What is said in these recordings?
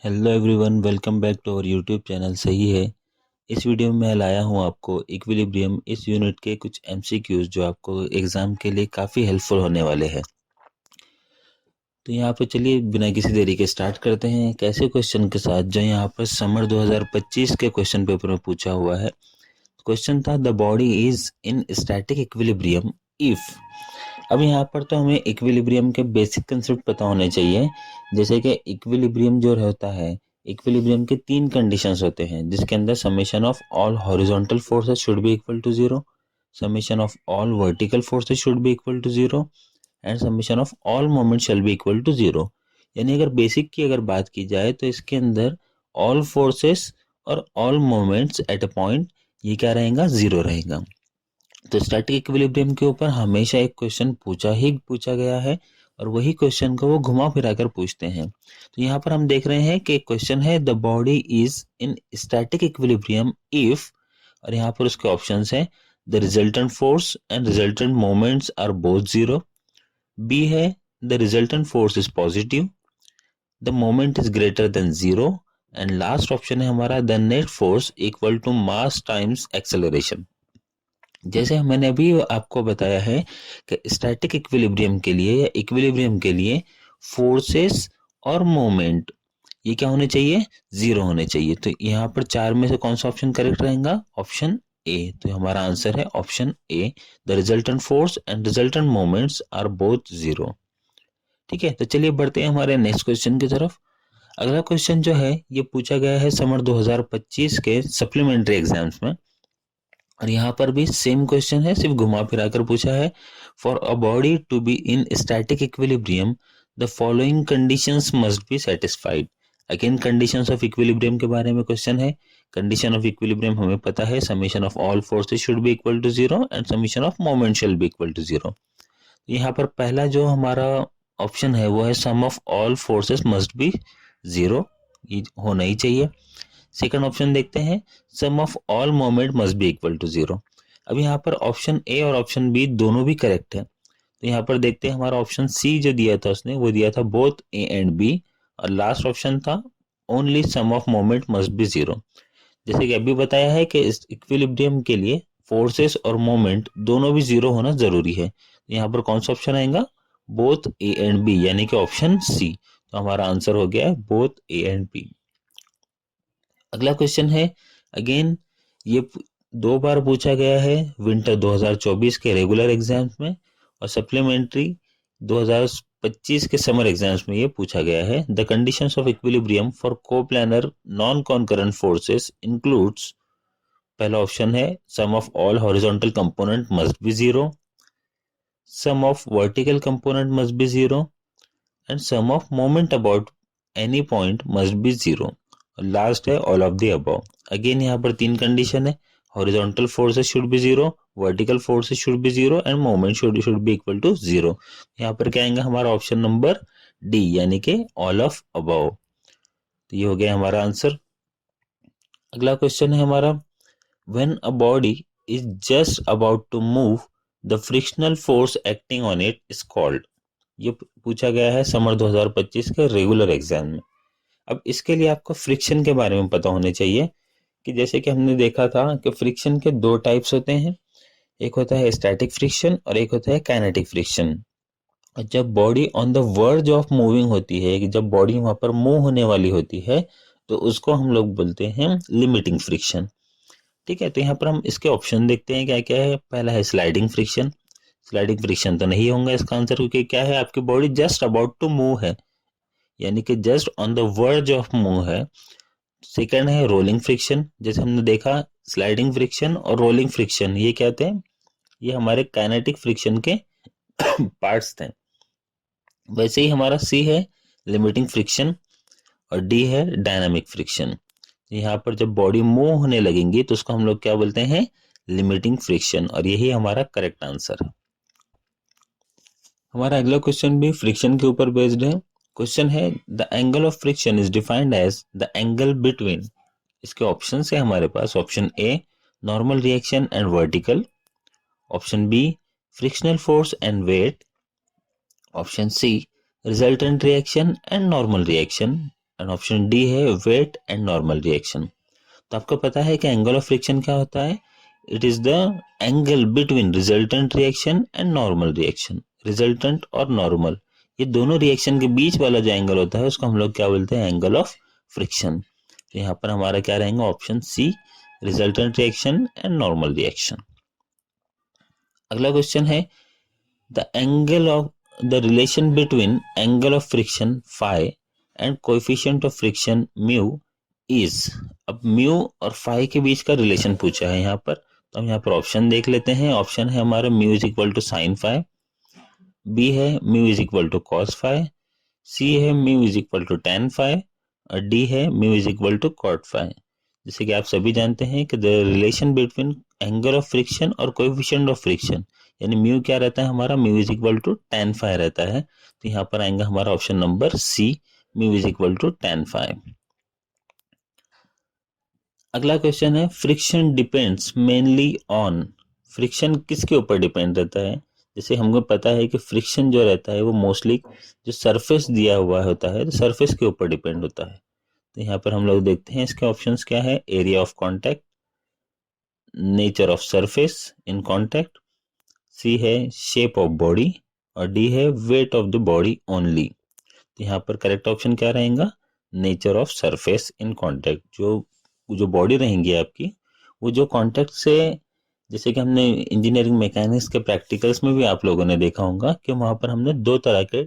Hello everyone, welcome back to our YouTube channel. सही है। इस वीडियो में मैं लाया हूँ आपको इक्विलिब्रियम इस यूनिट के कुछ एमसीक्यूज जो आपको एग्जाम के लिए काफ़ी हेल्पफुल होने वाले हैं। तो यहाँ पे चलिए बिना किसी देरी के स्टार्ट करते हैं एक ऐसे क्वेश्चन के साथ जो यहाँ पर समर 2025 के क्वेश्चन पेपर में पूछा हुआ है। क्वेश्चन था the body is in static equilibrium if. अब यहाँ पर तो हमें इक्विलिब्रियम के बेसिक कंसेप्ट पता होने चाहिए। जैसे कि इक्विलिब्रियम जो होता है, इक्विलिब्रियम के तीन कंडीशंस होते हैं जिसके अंदर summation of all horizontal forces should be equal to zero, summation of all vertical forces should be equal to zero and summation of all moment shall be equal to zero. यानी अगर basic की अगर बात की जाए तो इसके अंदर ऑल फोर्सेस और all moments at a point ये क्या रहेगा, जीरो रहेगा। तो स्टैटिक इक्विलिब्रियम के ऊपर हमेशा एक क्वेश्चन पूछा गया है और वही क्वेश्चन को वो घुमा फिरा कर पूछते हैं। तो यहाँ पर हम देख रहे हैं कि क्वेश्चन है the body is in static equilibrium if, और यहाँ पर उसके ऑप्शंस हैं the resultant force and resultant moments are both zero, B है the resultant force is positive, the moment is greater than zero, and last option है हमारा the net force equal to mass times acceleration. जैसे मैंने अभी आपको बताया है कि स्टैटिक इक्विलिब्रियम के लिए या इक्विलिब्रियम के लिए फोर्सेस और मोमेंट ये क्या होने चाहिए, जीरो होने चाहिए। तो यहाँ पर चार में से कौन सा ऑप्शन करेक्ट रहेगा, ऑप्शन ए। तो हमारा आंसर है option A, the resultant force and resultant moments are both zero. ठीक है, तो चलिए बढ़ते हैं हमारे नेक्स्ट क्वेश्चन की तरफ। अगला क्वेश्चन जो है ये पूछा गया है समर 2025 के सप्लीमेंट्री एग्जाम्स में, और यहाँ पर भी सेम क्वेश्चन है, सिर्फ घुमा फिरा कर पूछा है। For a body to be in static equilibrium the following conditions must be satisfied. Again conditions of equilibrium के बारे में क्वेश्चन है। कंडीशन ऑफ इक्विलिब्रियम हमें पता है, summation of all forces should be equal to zero and summation of moment shall be equal to zero. यहाँ पर पहला जो हमारा ऑप्शन है वो है sum of all forces must be zero, ये होना ही चाहिए। सेकंड ऑप्शन देखते हैं, sum of all moment must be equal to zero. अब यहाँ पर ऑप्शन ए और ऑप्शन बी दोनों भी करेक्ट है। तो यहाँ पर देखते हैं हमारा ऑप्शन सी जो दिया था उसने वो दिया था बोथ ए एंड बी, और लास्ट ऑप्शन था only sum of moment must be zero. जैसे कि अभी बताया है कि इस इक्विलिब्रियम के लिए फोर्सेस और मोमेंट दोनों भी जीरो होना जरूरी है। तो यहाँ पर कौन सा ऑप्शन आएगा, बोथ ए एंड बी, यानी कि ऑप्शन सी। तो हमारा आंसर हो गया है बोथ ए एंड बी। अगला क्वेश्चन है, अगेन ये दो बार पूछा गया है विंटर 2024 के रेगुलर एग्जाम्स में और सप्लीमेंट्री 2025 के समर एग्जाम्स में ये पूछा गया है। The conditions of equilibrium for coplanar non concurrent forces includes. पहला ऑप्शन है sum of all horizontal component must be zero, sum of vertical component must be zero and sum of moment about any point must be zero. Last है all of the above. Again यहाँ पर तीन condition है, horizontal forces should be zero, vertical forces should be zero and moment should be equal to zero. यहाँ पर क्या आएगा हमारा ऑप्शन नंबर डी, यानी कि ऑल ऑफ अबव। तो ये हो गया हमारा आंसर। अगला क्वेश्चन है हमारा, when a body is just about to move the frictional force acting on it is called. ये पूछा गया है समर 2025 के रेगुलर एग्जाम में। अब इसके लिए आपको फ्रिक्शन के बारे में पता होने चाहिए कि जैसे कि हमने देखा था कि फ्रिक्शन के दो टाइप्स होते हैं, एक होता है स्टैटिक फ्रिक्शन और एक होता है काइनेटिक फ्रिक्शन। जब body on the verge of moving होती है, कि जब बॉडी वहां पर मूव होने वाली होती है तो उसको हम लोग बोलते हैं लिमिटिंग फ्रिक्शन। ठीक है, तो यहाँ पर हम इसके ऑप्शन देखते हैं क्या क्या है। पहला है स्लाइडिंग फ्रिक्शन। स्लाइडिंग फ्रिक्शन तो नहीं होगा इसका आंसर, क्योंकि क्या है आपकी body just about to move है, यानी कि just on the verge of move है। सेकंड है रोलिंग फ्रिक्शन। जैसे हमने देखा स्लाइडिंग फ्रिक्शन और रोलिंग फ्रिक्शन ये क्या थे, ये हमारे काइनेटिक फ्रिक्शन के पार्ट्स थे। वैसे ही हमारा सी है लिमिटिंग फ्रिक्शन और डी है डायनामिक फ्रिक्शन। यहाँ पर जब बॉडी मूव होने लगेंगी तो उसको हम लोग क्या बोलते हैं, लिमिटिंग फ्रिक्शन, और यही हमारा करेक्ट आंसर है। हमारा अगला क्वेश्चन भी फ्रिक्शन के ऊपर बेस्ड है। क्वेश्चन है the angle of friction is defined as the angle between. इसके ऑप्शन है हमारे पास, option A normal reaction and vertical, option B frictional force and weight, option C resultant reaction and normal reaction, and option D है weight and normal reaction. तो आपको पता है कि एंगल ऑफ फ्रिक्शन क्या होता है? It is the angle between resultant reaction and normal reaction. Resultant और नॉर्मल, ये दोनों रिएक्शन के बीच वाला जो एंगल होता है उसको हम लोग क्या बोलते हैं? Angle of friction. तो यहाँ पर हमारा क्या रहेगा? Option C, resultant reaction and normal reaction. अगला क्वेश्चन है the angle of the relation between angle of friction phi and coefficient of friction mu is. अब म्यू और फाई के बीच का रिलेशन पूछा है यहाँ पर, तो हम यहाँ पर ऑप्शन देख लेते हैं। ऑप्शन है हमारा mu is equal to sine phi, B है mu is equal to cos phi, C है mu is equal to tan phi और डी है mu is equal to cot phi. जैसे कि आप सभी जानते हैं कि the relation between angle of friction और कोएफिशिएंट ऑफ फ्रिक्शन, यानी म्यू क्या रहता है हमारा? Mu is equal to tan phi रहता है। तो यहाँ पर आएगा हमारा option number C, mu is equal to tan phi. अगला क्वेश्चन है friction depends mainly on. Friction किसके ऊपर डिपेंड रहता है? जैसे हमको पता है कि फ्रिक्शन जो रहता है वो मोस्टली जो सरफेस दिया हुआ होता है, तो सरफेस के ऊपर डिपेंड होता है। तो यहाँ पर हम लोग देखते हैं इसके ऑप्शंस क्या है। Area of contact, nature of surface in contact, C है शेप ऑफ बॉडी और डी है weight of the body only. तो यहाँ पर करेक्ट ऑप्शन क्या रहेगा? Nature of surface in contact. जो बॉडी रहेंगी आपकी, वो जो कांटेक्ट से, जैसे कि हमने इंजीनियरिंग मैकेनिक्स के प्रैक्टिकल्स में भी आप लोगों ने देखा होगा कि वहां पर हमने दो तरह के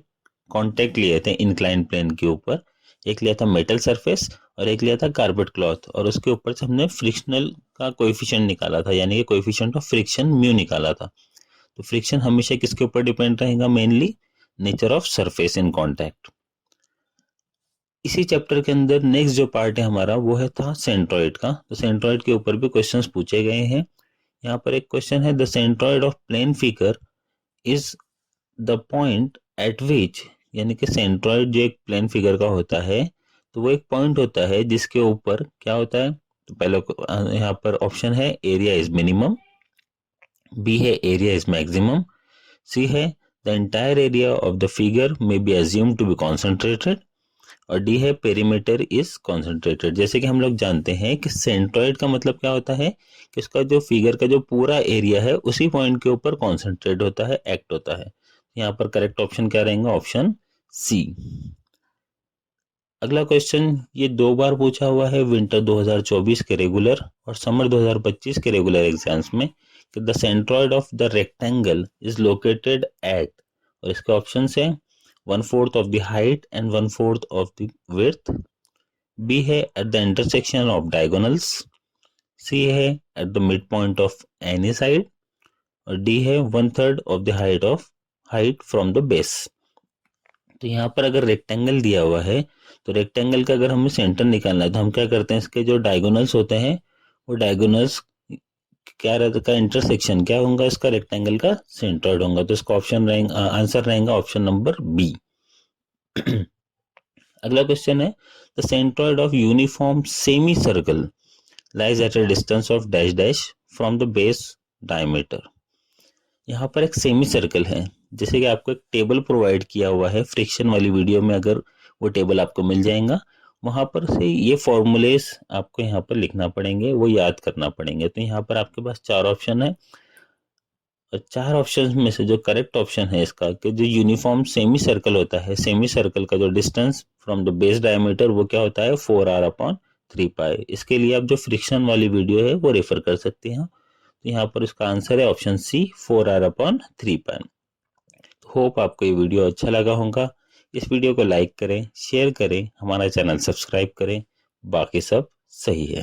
कांटेक्ट लिए थे इंक्लाइन प्लेन के ऊपर। एक लिया था मेटल सरफेस और एक लिया था कार्पेट क्लॉथ, और उसके ऊपर से हमने फ्रिक्शनल का कोएफिशिएंट निकाला था, यानी कि कोएफिशिएंट ऑफ फ्रिक्शन म्यू निकाला था। तो फ्रिक्शन हमेशा किसके ऊपर डिपेंड रहेगा? Mainly nature of surface in contact. इसी चैप्टर के अंदर नेक्स्ट जो पार्ट है हमारा वो है था सेंट्रॉइड का। तो सेंट्रॉइड के ऊपर भी क्वेश्चंस पूछे गए हैं। यहाँ पर एक क्वेश्चन है the centroid of plane figure is the point at which, यानी कि सेंट्रॉइड जो एक प्लेन फिगर का होता है तो वो एक पॉइंट होता है जिसके ऊपर क्या होता है? तो पहले यहाँ पर ऑप्शन है एरिया इज मिनिमम, बी है एरिया इज मैक्सिमम, सी है the entire area of the figure may be assumed to be concentrated और डी है पेरीमीटर इज कॉन्सेंट्रेटेड। जैसे कि हम लोग जानते हैं कि सेंट्रॉइड का मतलब क्या होता है कि उसका जो फिगर का जो पूरा एरिया है उसी पॉइंट के ऊपर कॉन्सेंट्रेट होता है, एक्ट होता है। यहाँ पर करेक्ट ऑप्शन क्या रहेगा? Option C. अगला क्वेश्चन ये दो बार पूछा हुआ है विंटर 2024 के रेगुलर और समर 2025 के रेगुलर एग्जाम्स में कि the centroid of the rectangle is located at, और इसके ऑप्शन है 1/4 of the height and 1/4 of the width, B है at the intersection of diagonals, C है at the midpoint of any side और D है 1/3 of the height from the base। तो यहाँ पर अगर रेक्टेंगल दिया हुआ है तो रेक्टेंगल का अगर हमें सेंटर निकालना है तो हम क्या करते हैं? इसके जो डायगोनल्स होते हैं वो डायगोनल्स क्या रहता है? इंटरसेक्शन क्या होगा? इसका रेक्टेंगल का सेंट्रॉइड होगा। तो इसका ऑप्शन रहेगा, आंसर रहेगा ऑप्शन नंबर बी। अगला क्वेश्चन है the centroid of uniform semi circle lies at a distance of dash dash from the base diameter. यहाँ पर एक सेमी सर्कल है, जैसे कि आपको एक टेबल प्रोवाइड किया हुआ है फ्रिक्शन वाली वीडियो में, अगर वो टेबल आपको मिल जाएगा वहां पर से ये फॉर्मूलेस आपको यहाँ पर लिखना पड़ेंगे, वो याद करना पड़ेंगे। तो यहाँ पर आपके पास चार ऑप्शन है और चार ऑप्शन में से जो करेक्ट ऑप्शन है इसका कि जो यूनिफॉर्म सेमी सर्कल होता है, सेमी सर्कल का जो distance from the base diameter वो क्या होता है? 4r/3π। इसके लिए आप जो फ्रिक्शन वाली वीडियो है वो रेफर कर सकते हैं। तो यहाँ पर इसका आंसर है ऑप्शन सी, 4r/3π। होप आपको ये वीडियो अच्छा लगा होगा। इस वीडियो को लाइक करें, शेयर करें, हमारा चैनल सब्सक्राइब करें। बाकी सब सही है।